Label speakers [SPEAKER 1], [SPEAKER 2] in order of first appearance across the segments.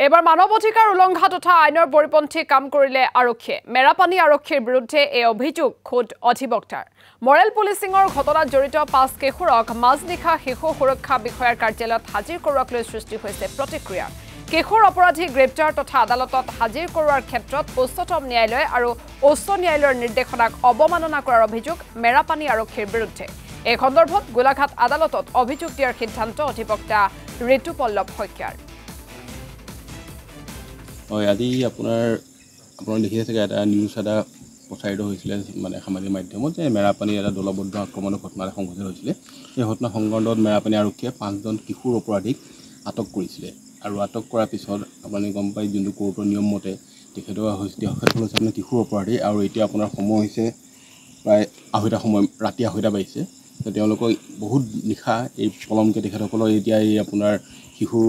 [SPEAKER 1] এবাৰ মানৱ অধিকাৰ উলংঘা তথা আইনৰ পৰিপন্থী কাম কৰিলে আৰক্ষীয়ে মেৰাপানী আৰক্ষীৰ বিৰুদ্ধে এই অভিযোগ খোদ অধিবক্তাৰ মৰেল পুলিচিঙৰ ঘটনাত জড়িত ৫ কিশোৰক মাজনিশা শিশু সুৰক্ষা বিষয়াৰ কাৰ্যালয়ত হাজিৰ কৰোৱাক লৈ সৃষ্টি হৈছে প্ৰতিক্ৰিয়া কিশোৰ অপৰাধী গ্ৰেপ্তাৰ তথা আদালতত হাজিৰ কৰোৱাৰ ক্ষেত্ৰত উচ্চতম ন্যায়ালয় আৰু উচ্চ ন্যায়ালয়ৰ নিৰ্দেশনাক অৱমাননা কৰাৰ অভিযোগ মেৰাপানী আৰক্ষীৰ বিৰুদ্ধে এই সন্দৰ্ভত গোলাঘাট আদালতত অভিযোগ দিয়াৰ সিদ্ধান্ত অধিবক্তা ঋতুপল্লৱ শইকীয়াৰ
[SPEAKER 2] আজি আপোনাৰ দেখিছে চাগে এটা নিউজ এটা প্ৰচাৰিত হৈছিলে মানে সামাজিক মাধ্যমত যে মেৰাপানীৰ এটা দলবদ্ধ আক্ৰমণৰ ঘটনা সংঘটিত হৈছিলে এই ঘটনা সংঘটনত মেৰাপানী আৰক্ষীয়ে ৫জন কিশোৰ অপৰাধীক আটক কৰিছিলে আৰু আটক কৰাৰ পিছত আপুনি গম পাই যোনটো কোৰ্টৰ নিয়ম মতে তেখেতৰ হৈছে আপোনাৰ কিশোৰ অপৰাধী আৰু এতিয়া আপোনাৰ সময় হৈছে প্ৰায় আঢ়ৈটা সময় ৰাতি ২:৩০ বাজিছে তেওঁলোকক বহুত নিশা এই পলমকৈ তেখেতসকলৰ এতিয়া এই আপোনাৰ শিশু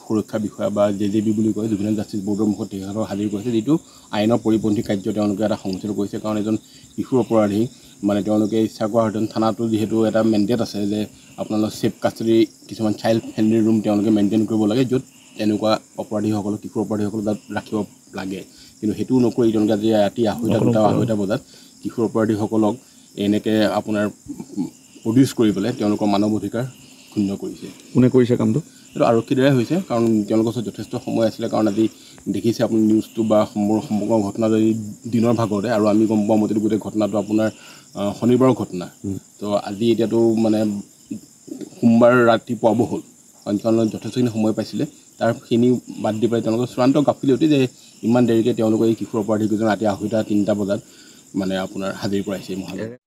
[SPEAKER 2] সুৰক্ষা বিষয়া বা JJB বুলি কয় জুভেনাইল জাষ্টিছ বৰ্ডৰ মুখত তেখেতক হাজিৰ কৰিছে যিটো আইনৰ পৰিপন্থী কাৰ্য তেওঁলোকে এটা সংঘটিত কৰিছে কাৰণ এজন শিশু অপৰাধী মানে তেওঁলোকে ইচ্ছা কৰাহেঁতেন থানাটো যিহেতু এটা মেণ্ডেট আছে যে আপোনালোক ছেফ কাষ্টডি কিছুমান চাইল্ড ফ্ৰেণ্ডলি ৰুম তেওঁলোকে মেইনটেইন কৰিব লাগে য'ত তেনেকুৱা অপৰাধীসকলক কিশোৰ অপৰাধীসকলক তাত ৰাখিব লাগে কিন্তু সেইটো নকৰি তেওঁলোকে আজি ৰাতি ২:৩০ বজাত কিশোৰ অপৰাধীসকলক এনেকৈ আপোনাৰ প্ৰডিউচ কৰি পেলাই তেওঁলোকৰ মানৱ অধিকাৰ ক্ষুণ্ণ কৰিছে
[SPEAKER 3] কোনে কৰিছে কামটো
[SPEAKER 2] এইটো আৰক্ষীৰ দ্বাৰাই হৈছে কাৰণ তেওঁলোকৰ ওচৰত যথেষ্ট সময় আছিলে কাৰণ আজি দেখিছে আপুনি নিউজটো বা সমগ্ৰ ঘটনা যদি দিনৰ ভাগতে আৰু আমি গম পোৱা মতে গোটেই ঘটনাটো আপোনাৰ শনিবাৰৰ ঘটনা তো আজি এতিয়াতো মানে সোমবাৰ ৰাতিপুৱাব হ'ল কাৰণ যথেষ্টখিনি সময় পাইছিলে তাৰখিনি বাদ দি পেলাই তেওঁলোকৰ চূড়ান্ত গাফিলতি যে ইমান দেৰিকৈ তেওঁলোকে এই কিশোৰ অপৰাধীকেইজন ৰাতি ২:৩০ বজাত মানে আপোনাৰ হাজিৰ কৰাইছে মহানগৰ